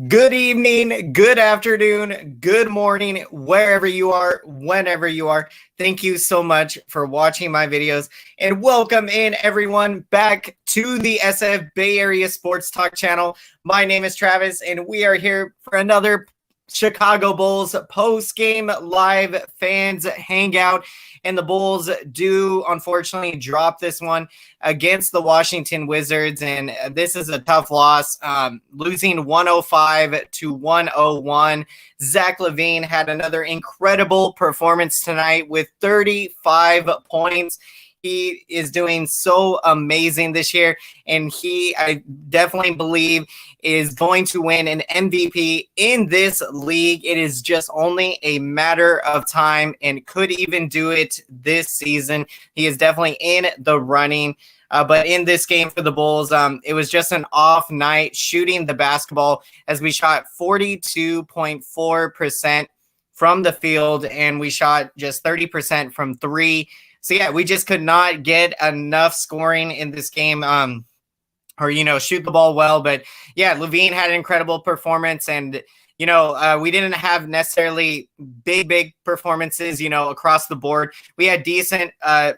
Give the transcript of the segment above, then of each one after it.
Good evening, good afternoon, good morning, wherever you are, whenever you are. Thank you so much for watching my videos and welcome in everyone back to the SF Bay Area Sports Talk channel. My name is Travis and we are here for another Chicago Bulls post-game live fans hangout. And the Bulls do unfortunately drop this one against the Washington Wizards. And this is a tough loss, losing 105-101. Zach LaVine had another incredible performance tonight with 35 points. He is doing so amazing this year, and I definitely believe, is going to win an MVP in this league. It is just only a matter of time and could even do it this season. He is definitely in the running. But in this game for the Bulls, it was just an off night shooting the basketball as we shot 42.4% from the field, and we shot just 30% from three. So, yeah, we just could not get enough scoring in this game or, shoot the ball well. But, yeah, LaVine had an incredible performance. And, we didn't have necessarily big performances, across the board. We had decent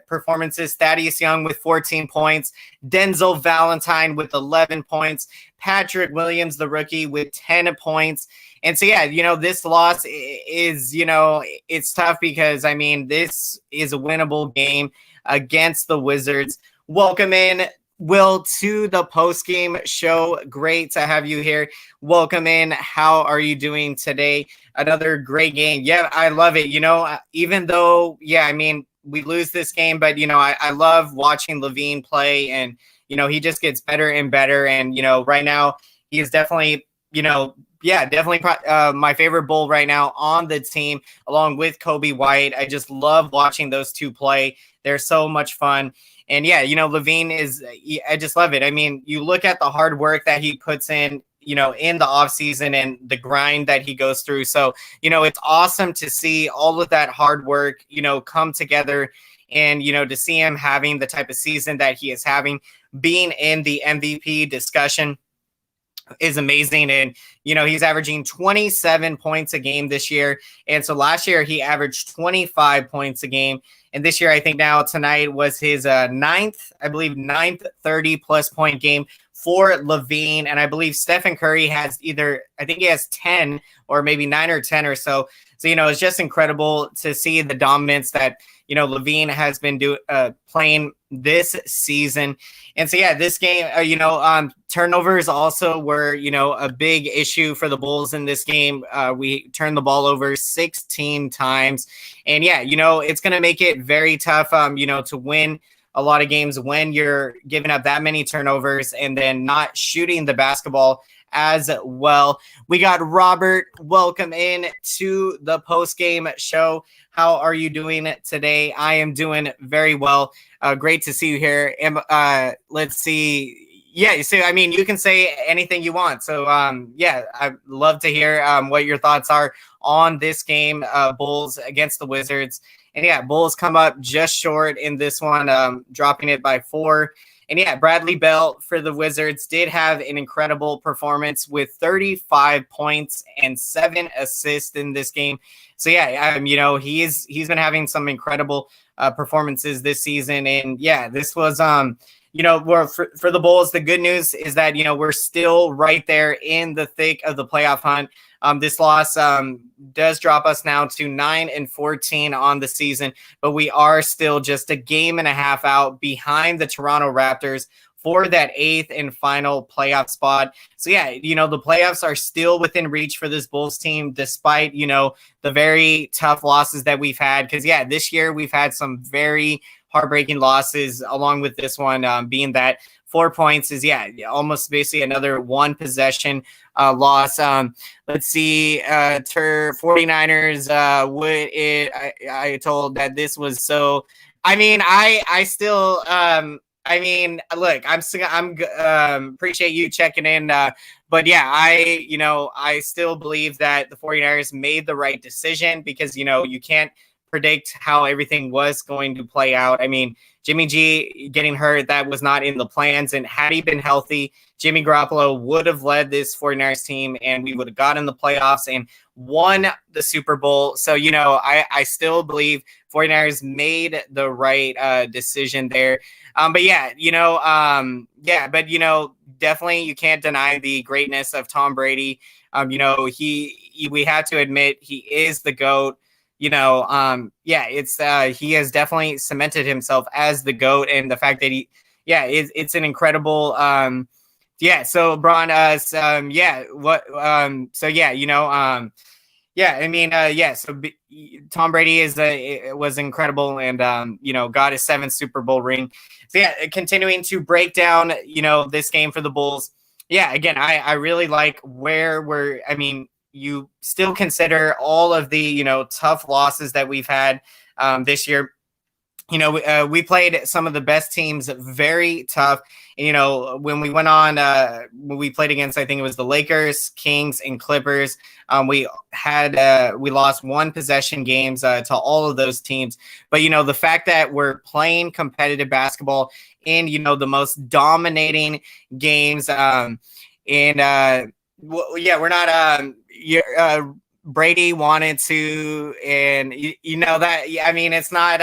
performances. Thaddeus Young with 14 points. Denzel Valentine with 11 points. Patrick Williams, the rookie, with 10 points. And so, yeah, this loss is, it's tough because, this is a winnable game against the Wizards. Welcome in, Will, to the post-game show. Great to have you here. Welcome in. How are you doing today? Another great game. Yeah, I love it. Even though, we lose this game, but, I love watching LaVine play, and, he just gets better and better. And, right now he is definitely, definitely my favorite Bull right now on the team, along with Kobe White. I just love watching those two play. They're so much fun. And yeah, LaVine I just love it. You look at the hard work that he puts in, in the offseason and the grind that he goes through. So, it's awesome to see all of that hard work, come together, and, to see him having the type of season that he is having, being in the MVP discussion is amazing. And he's averaging 27 points a game this year, and so last year he averaged 25 points a game, and this year I think now tonight was his ninth 30-plus point game for LaVine. And I believe Stephen Curry has he has 10 or maybe 9 or 10 or so. So it's just incredible to see the dominance that LaVine has been playing this season. And so, yeah, this game, turnovers also were, a big issue for the Bulls in this game. We turned the ball over 16 times. And, yeah, it's going to make it very tough, to win a lot of games when you're giving up that many turnovers and then not shooting the basketball as well. We got Robert. Welcome in to the post-game show. How are you doing today? I am doing very well. Great to see you here. Let's see. Yeah, so you can say anything you want. So yeah, I'd love to hear what your thoughts are on this game, Bulls against the Wizards. And yeah, Bulls come up just short in this one, dropping it by 4. And yeah, Bradley Beal for the Wizards did have an incredible performance with 35 points and 7 assists in this game. So yeah, he's been having some incredible performances this season. And yeah, this was for the Bulls, the good news is that we're still right there in the thick of the playoff hunt. This loss does drop us now to 9-14 on the season, but we are still just a game and a half out behind the Toronto Raptors for that 8th and final playoff spot. So yeah, the playoffs are still within reach for this Bulls team, despite, the very tough losses that we've had. Because yeah, this year we've had some very heartbreaking losses, along with this one being that 4 points is almost basically another one possession loss. Let's see, 49ers I told that this was so. I still look, I'm appreciate you checking in, but yeah, I still believe that the 49ers made the right decision, because you can't predict how everything was going to play out. I mean, Jimmy G getting hurt, that was not in the plans. And had he been healthy, Jimmy Garoppolo would have led this 49ers team, and we would have gotten the playoffs and won the Super Bowl. So, I still believe 49ers made the right decision there. But definitely you can't deny the greatness of Tom Brady. We have to admit he is the GOAT. He has definitely cemented himself as the GOAT, and the fact that it's an incredible so Braun Tom Brady was incredible, and got his 7th Super Bowl ring. So continuing to break down this game for the Bulls. Again, I really like where you still consider all of the tough losses that we've had this year. We played some of the best teams very tough. And, when we went on, when we played against, I think it was the Lakers, Kings, and Clippers, we lost 1 possession games to all of those teams. But, the fact that we're playing competitive basketball in, the most dominating games, we're not, Brady wanted to, and it's not,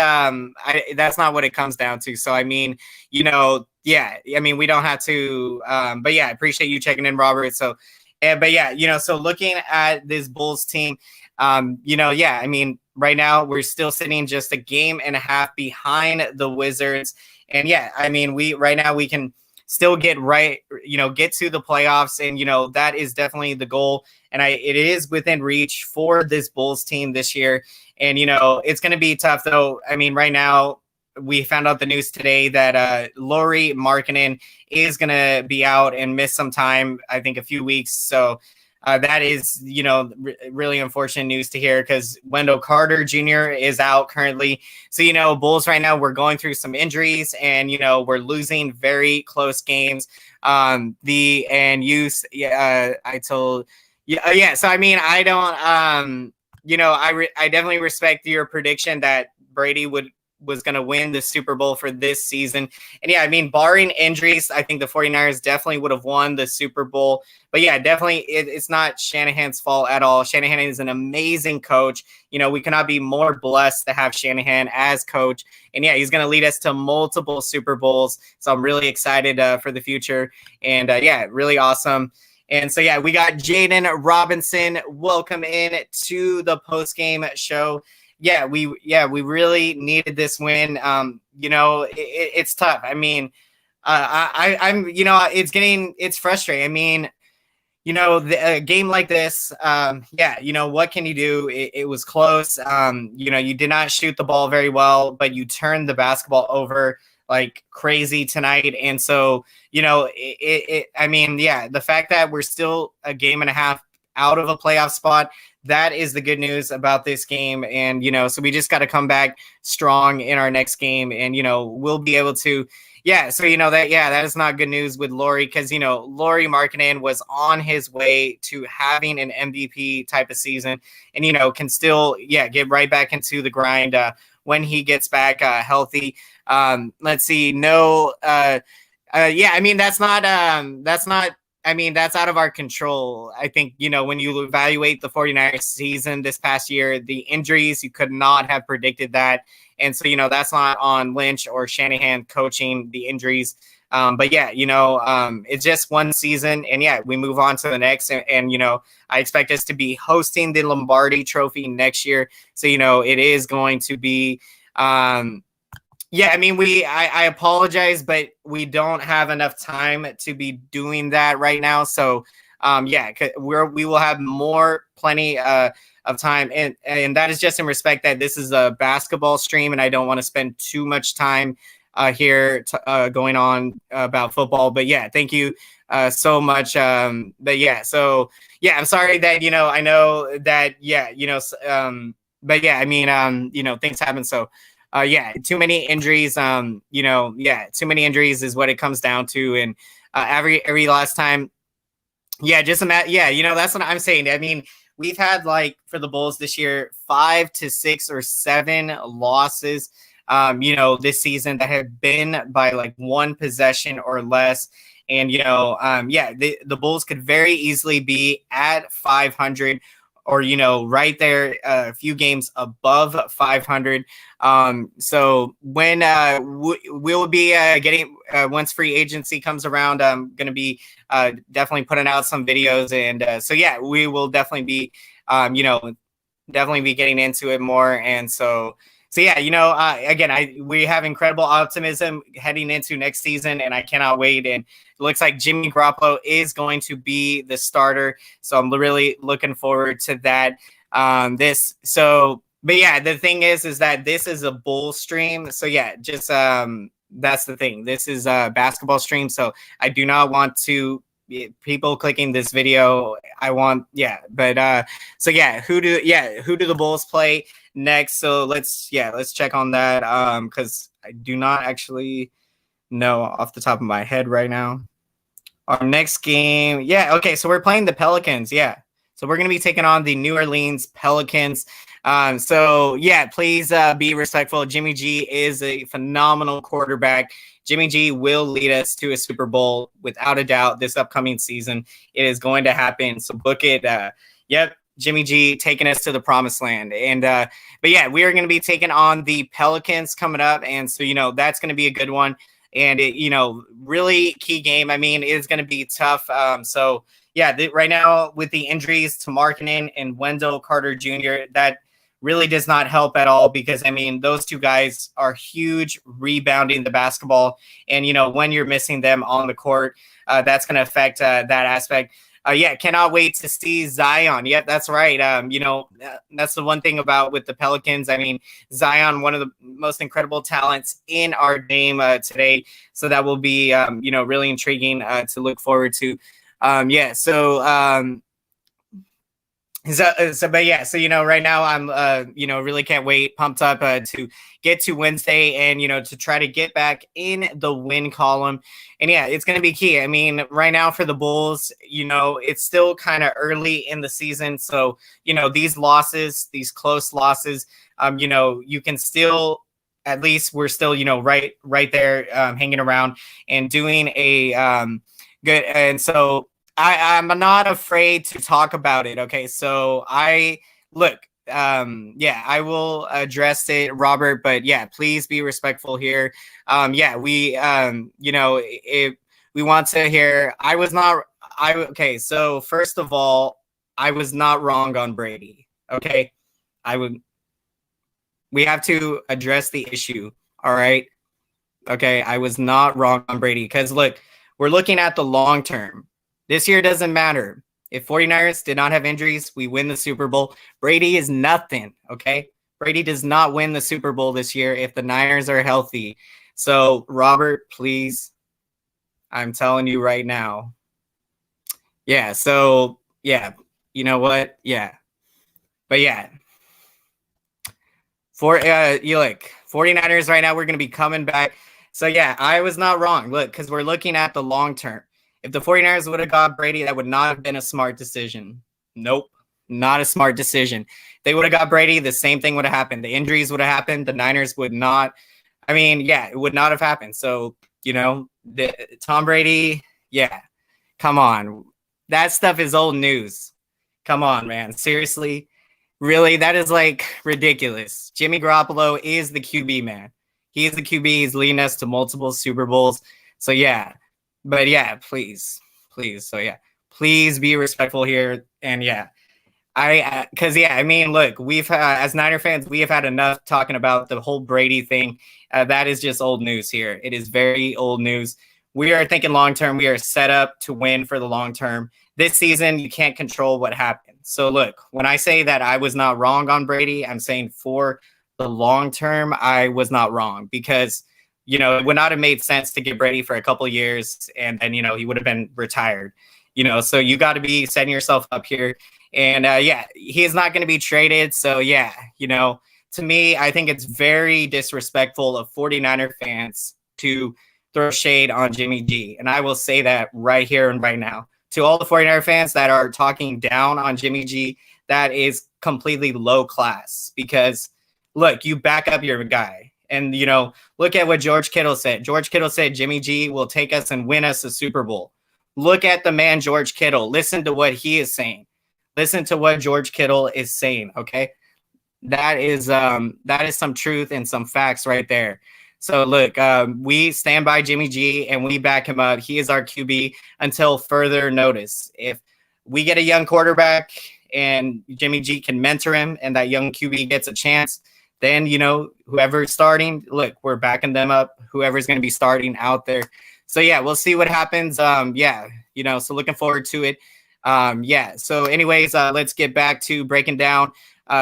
that's not what it comes down to. So, we don't have to, I appreciate you checking in, Robert. So, so looking at this Bulls team, right now we're still sitting just a game and a half behind the Wizards. And right now we can still get to the playoffs, and that is definitely the goal, and it is within reach for this Bulls team this year. And it's going to be tough though. Right now we found out the news today that Lauri Markkanen is going to be out and miss some time, I think a few weeks. So that is, really unfortunate news to hear, because Wendell Carter Jr. is out currently. So, Bulls right now, we're going through some injuries, and, we're losing very close games. So, I don't, I definitely respect your prediction that Brady was going to win the Super Bowl for this season. And barring injuries, I think the 49ers definitely would have won the Super Bowl. But definitely it's not Shanahan's fault at all. Shanahan is an amazing coach. We cannot be more blessed to have Shanahan as coach. And he's going to lead us to multiple Super Bowls. So I'm really excited for the future. And really awesome. And so, we got Jaden Robinson. Welcome in to the post-game show. We really needed this win. It's tough. It's frustrating. A game like this, what can you do? It was close. You did not shoot the ball very well, but you turned the basketball over like crazy tonight. And so, the fact that we're still a game and a half out of a playoff spot, that is the good news about this game. And, so we just got to come back strong in our next game, and, we'll be able to, that is not good news with Lauri, because, Lauri Markkanen was on his way to having an MVP type of season, and, can still, get right back into the grind when he gets back healthy. Let's see. That's not, that's out of our control. I think, when you evaluate the 49ers season this past year, the injuries, you could not have predicted that. And so, that's not on Lynch or Shanahan coaching the injuries. It's just one season, and we move on to the next. And I expect us to be hosting the Lombardi Trophy next year. So, it is going to be, I apologize, but we don't have enough time to be doing that right now. So, we will have plenty of time, and that is just in respect that this is a basketball stream, and I don't want to spend too much time here going on about football. But thank you so much. I'm sorry that I know that things happen. So. Too many injuries. Too many injuries is what it comes down to. And every last time, that's what I'm saying. we've had, like, for the Bulls this year, 5 to 6 or 7 losses, this season that have been by like one possession or less. And, the Bulls could very easily be at 500 or, right there, a few games above 500. So when we'll be getting, once free agency comes around, I'm going to be definitely putting out some videos. And so, yeah, we will definitely be, definitely be getting into it more. And so yeah, again, we have incredible optimism heading into next season, and I cannot wait. And it looks like Jimmy Garoppolo is going to be the starter, so I'm really looking forward to that. But yeah, the thing is that this is a Bull stream, so yeah, just that's the thing. This is a basketball stream, so I do not want to people clicking this video. So yeah, who do the Bulls play next? So let's check on that, because I do not actually know off the top of my head right now. Our next game, okay, so we're playing the Pelicans. So we're going to be taking on the New Orleans Pelicans. So yeah, please be respectful. Jimmy G is a phenomenal quarterback. Jimmy G will lead us to a Super Bowl without a doubt this upcoming season. It is going to happen. So book it. Yep, Jimmy G taking us to the promised land. And but yeah, we are going to be taking on the Pelicans coming up, and so that's going to be a good one. And it, really key game. I mean, it's going to be tough. So yeah, right now with the injuries to Markkanen and Wendell Carter Jr., that really does not help at all, because I mean, those two guys are huge rebounding the basketball, and when you're missing them on the court, that's going to affect that aspect. Cannot wait to see Zion. Yep, that's right. That's the one thing with the Pelicans. I mean, Zion, one of the most incredible talents in our game today. So that will be, really intriguing to look forward to. Right now I'm, really can't wait, pumped up to get to Wednesday and, to try to get back in the win column. And yeah, it's going to be key. I mean, right now for the Bulls, it's still kind of early in the season. So, these losses, these close losses, you can still, at least we're still, right there, hanging around and doing a good. And so I'm not afraid to talk about it. Okay. So I will address it, Robert, but yeah, please be respectful here. If we want to hear, so first of all, I was not wrong on Brady. Okay. We have to address the issue. All right. Okay. I was not wrong on Brady, because look, we're looking at the long term. This year doesn't matter. If 49ers did not have injuries, we win the Super Bowl. Brady is nothing, okay? Brady does not win the Super Bowl this year if the Niners are healthy. So, Robert, please, I'm telling you right now. Yeah, so, yeah, you know what? Yeah. But, yeah. 49ers right now, we're going to be coming back. So, yeah, I was not wrong. Look, because we're looking at the long term. If the 49ers would have got Brady, that would not have been a smart decision. Nope, not a smart decision. If they would have got Brady, the same thing would have happened. The injuries would have happened. The Niners would not. I mean, yeah, it would not have happened. So, Tom Brady, yeah, come on. That stuff is old news. Come on, man. Seriously? Really? That is like ridiculous. Jimmy Garoppolo is the QB, man. He is the QB. He's leading us to multiple Super Bowls. So, yeah. But yeah, please. So yeah, please be respectful here. And yeah, look, we've as Niner fans, we have had enough talking about the whole Brady thing. That is just old news here. It is very old news. We are thinking long term. We are set up to win for the long term. This season, you can't control what happens. So look, when I say that I was not wrong on Brady, I'm saying for the long term, I was not wrong, because it would not have made sense to get Brady for a couple of years and then, he would have been retired, so you got to be setting yourself up here. And he is not going to be traded. So yeah, to me, I think it's very disrespectful of 49er fans to throw shade on Jimmy G. And I will say that right here and right now to all the 49er fans that are talking down on Jimmy G. that is completely low class. Because look, you back up your guy. And, you know, look at what George Kittle said. George Kittle said Jimmy G will take us and win us a Super Bowl. Look at the man, George Kittle. Listen to what he is saying. Listen to what George Kittle is saying, okay? That is some truth and some facts right there. So look, we stand by Jimmy G and we back him up. He is our QB until further notice. If we get a young quarterback and Jimmy G can mentor him and that young QB gets a chance, then, you know, whoever's starting, look, we're backing them up, whoever's going to be starting out there. So, yeah, we'll see what happens. Yeah, you know, so looking forward to it. Yeah, so anyways, let's get back to breaking down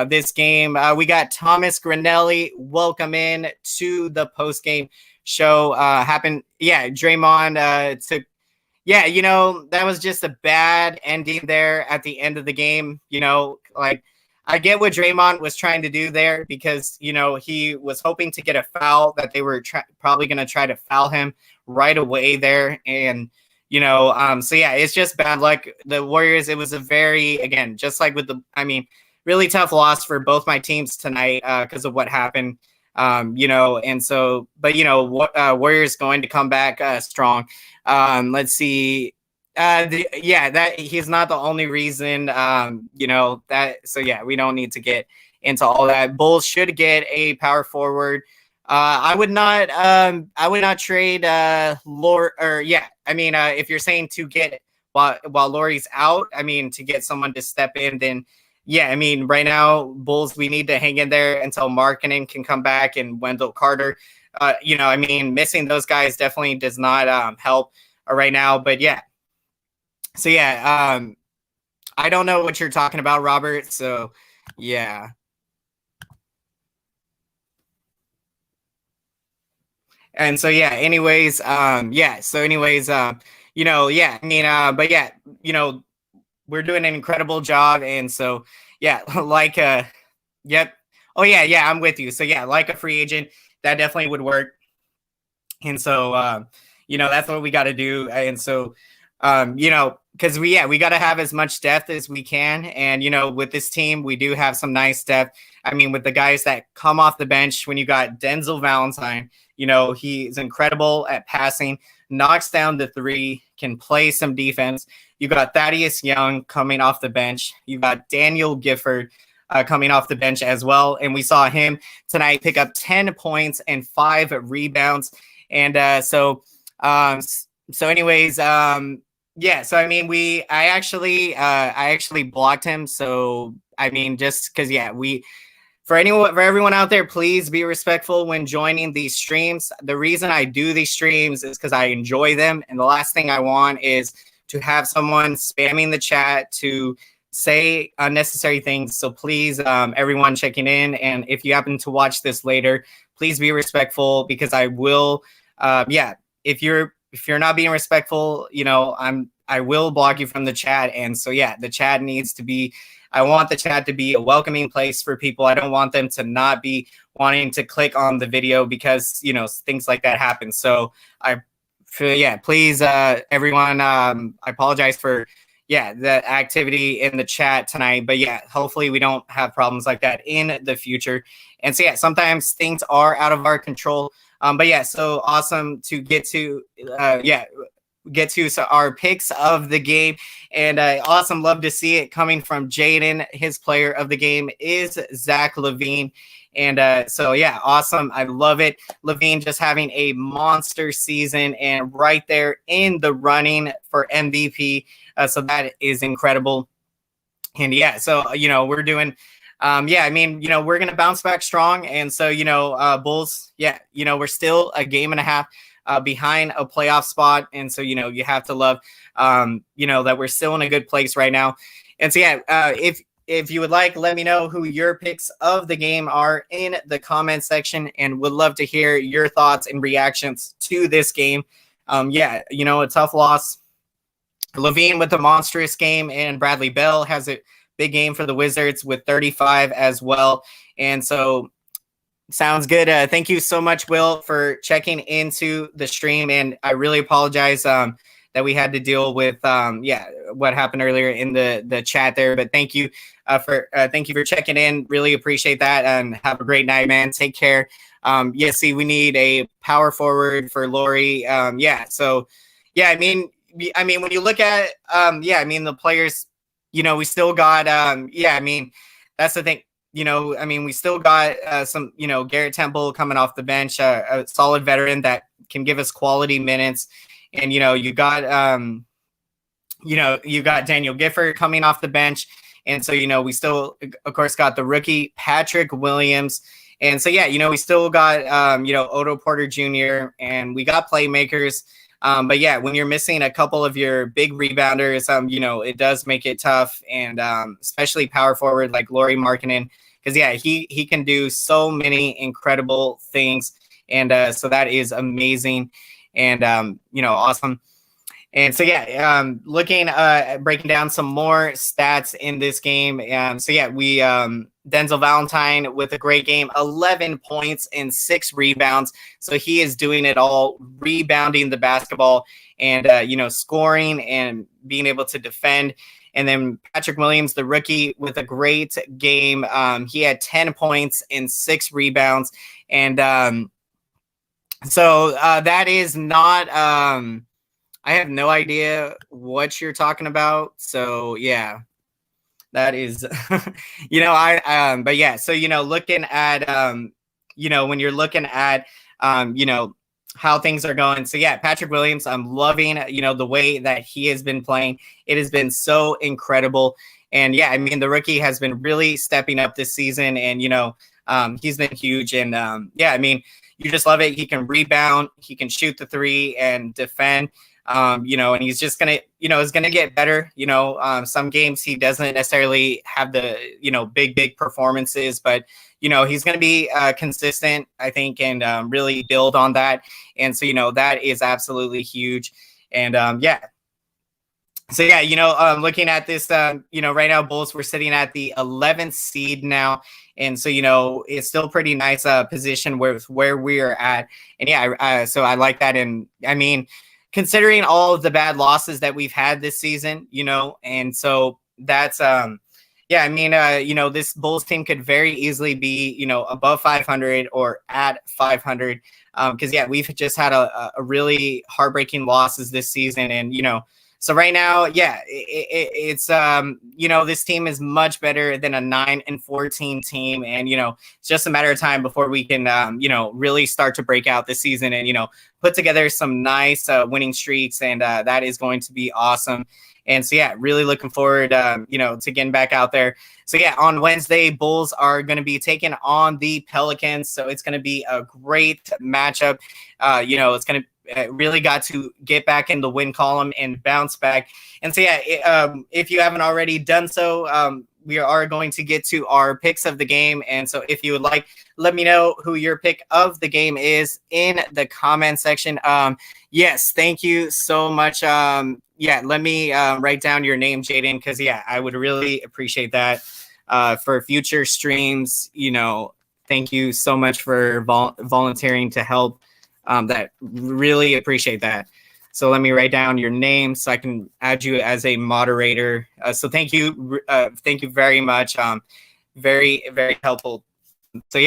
this game. We got Thomas Granelli. Welcome in to the post-game show. Yeah, Draymond took, yeah, you know, that was just a bad ending there at the end of the game. You know, like, I get what Draymond was trying to do there because, you know, he was hoping to get a foul that they were probably going to try to foul him right away there. And, you know, so yeah, it's just bad luck. The Warriors, it was a very, again, just like with really tough loss for both my teams tonight because of what happened, you know, and so, but, you know, Warriors going to come back strong. Let's see. Yeah, that he's not the only reason, you know, that, so yeah, we don't need to get into all that. Bulls should get a power forward. I would not trade Laurie, or yeah, I mean, if you're saying to get while Laurie's out, I mean, to get someone to step in, then yeah, I mean, right now, Bulls, we need to hang in there until Markkanen can come back and Wendell Carter. You know, I mean, missing those guys definitely does not help right now, but yeah. So yeah, I don't know what you're talking about, Robert. So yeah. And so yeah, anyways, yeah. So anyways, you know, yeah, I mean, but yeah, you know, we're doing an incredible job. And so yeah, like yep. Oh yeah, I'm with you. So yeah, like a free agent, that definitely would work. And so you know, that's what we got to do. And so you know, because we got to have as much depth as we can. And, you know, with this team, we do have some nice depth. I mean, with the guys that come off the bench, when you got Denzel Valentine, you know, he's incredible at passing, knocks down the three, can play some defense. You got Thaddeus Young coming off the bench. You got Daniel Gifford coming off the bench as well. And we saw him tonight pick up 10 points and 5 rebounds. And so anyways, yeah, so I mean, I actually blocked him. So I mean, just because, yeah, for everyone out there, please be respectful when joining these streams. The reason I do these streams is because I enjoy them, and the last thing I want is to have someone spamming the chat to say unnecessary things. So please, everyone checking in, and if you happen to watch this later, please be respectful because I will. Yeah, if you're not being respectful, you know, I will block you from the chat. And so, yeah, the chat needs to be, I want the chat to be a welcoming place for people. I don't want them to not be wanting to click on the video because, you know, things like that happen. So yeah, please, everyone, I apologize for, yeah, the activity in the chat tonight, but yeah, hopefully we don't have problems like that in the future. And so, yeah, sometimes things are out of our control. But yeah, so awesome to get to, our picks of the game. And awesome, love to see it coming from Jaden. His player of the game is Zach LaVine. And so, yeah, awesome. I love it. LaVine just having a monster season and right there in the running for MVP. So that is incredible. And yeah, so, you know, we're doing yeah, I mean, you know, we're going to bounce back strong. And so, you know, Bulls, yeah, you know, we're still a game and a half behind a playoff spot. And so, you know, you have to love, you know, that we're still in a good place right now. And so, yeah, if you would like, let me know who your picks of the game are in the comment section, and would love to hear your thoughts and reactions to this game. Yeah, you know, a tough loss. LaVine with a monstrous game, and Bradley Beal has a big game for the Wizards with 35 as well. And so sounds good. Thank you so much, Will, for checking into the stream. And I really apologize that we had to deal with, what happened earlier in the chat there. But thank you for checking in. Really appreciate that, and have a great night, man. Take care. See, we need a power forward for Lori. So yeah, I mean, when you look at, the players, we still got, that's the thing. We still got some, Garrett Temple coming off the bench, a solid veteran that can give us quality minutes. And, you got Daniel Gifford coming off the bench. And so, we still, of course, got the rookie Patrick Williams. And so, we still got, Otto Porter Jr. and we got playmakers. But yeah, when you're missing a couple of your big rebounders, it does make it tough. And especially power forward like Lauri Markkanen, because he can do so many incredible things. And so that is amazing and, awesome. And so, breaking down some more stats in this game. We Denzel Valentine with a great game, 11 points and 6 rebounds. So he is doing it all, rebounding the basketball and, scoring and being able to defend. And then Patrick Williams, the rookie, with a great game. He had 10 points and 6 rebounds. And that is not I have no idea what you're talking about. So yeah, that is, So, looking at, when you're looking at, how things are going. So yeah, Patrick Williams, I'm loving, the way that he has been playing. It has been so incredible. And yeah, the rookie has been really stepping up this season, and, he's been huge. And you just love it. He can rebound, he can shoot the three and defend. And he's just gonna, is gonna get better. Some games he doesn't necessarily have the, big performances, but he's gonna be consistent, I think, and really build on that. And so that is absolutely huge. And looking at this, right now, Bulls, we're sitting at the 11th seed now. And so, it's still pretty nice position where we are at. And so I like that. And considering all of the bad losses that we've had this season, and so that's, this Bulls team could very easily be, above 500 or at 500. Because we've just had a really heartbreaking losses this season. And, so right now, it's, this team is much better than a 9-14 team. And, it's just a matter of time before we can, really start to break out this season and, put together some nice winning streaks. And that is going to be awesome. And so, really looking forward, to getting back out there. So, on Wednesday, Bulls are going to be taking on the Pelicans. So it's going to be a great matchup. It's going to really got to get back in the win column and bounce back. And so, if you haven't already done so, we are going to get to our picks of the game. And so if you would like, let me know who your pick of the game is in the comment section. Yes, thank you so much. Let me write down your name, Jaden, because I would really appreciate that for future streams. Thank you so much for volunteering to help. That really appreciate that. So let me write down your name so I can add you as a moderator. So thank you very much. Very, very helpful. So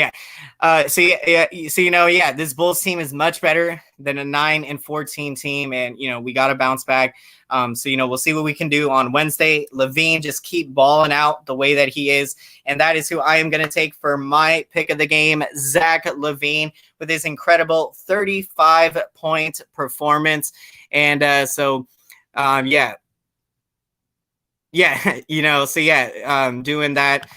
this Bulls team is much better than a 9-14 team, and we got to bounce back. We'll see what we can do on Wednesday. LAVINE, just keep balling out the way that he is, and that is who I am going to take for my pick of the game, Zach LAVINE, with his incredible 35-point performance. And doing that.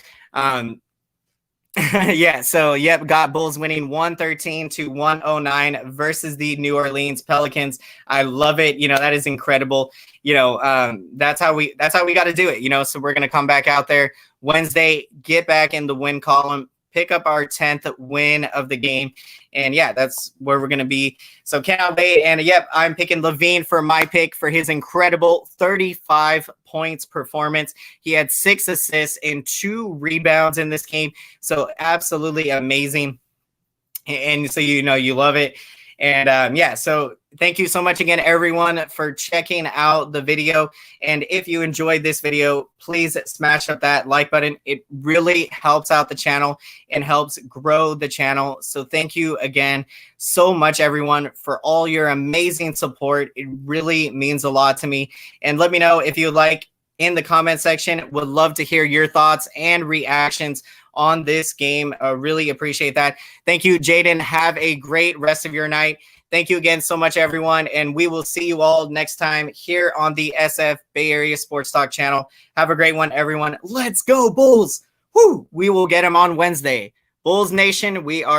Got Bulls winning 113-109 versus the New Orleans Pelicans. I love it. That is incredible. That's how we got to do it. So we're going to come back out there Wednesday, get back in the win column, pick up our 10th win of the game. And that's where we're going to be. So cannot wait. And I'm picking LAVINE for my pick for his incredible 35 points performance. He had 6 assists and 2 rebounds in this game. So absolutely amazing. And so, you love it. And yeah, so thank you so much again, everyone, for checking out the video. And if you enjoyed this video, please smash up that like button. It really helps out the channel and helps grow the channel. So thank you again so much, everyone, for all your amazing support. It really means a lot to me. And let me know if you like in the comment section. Would love to hear your thoughts and reactions on this game. Really appreciate that. Thank you, Jaden. Have a great rest of your night. Thank you again so much, everyone. And we will see you all next time here on the SF Bay Area Sports Talk channel. Have a great one, everyone. Let's go, Bulls. Woo! We will get them on Wednesday. Bulls Nation, we are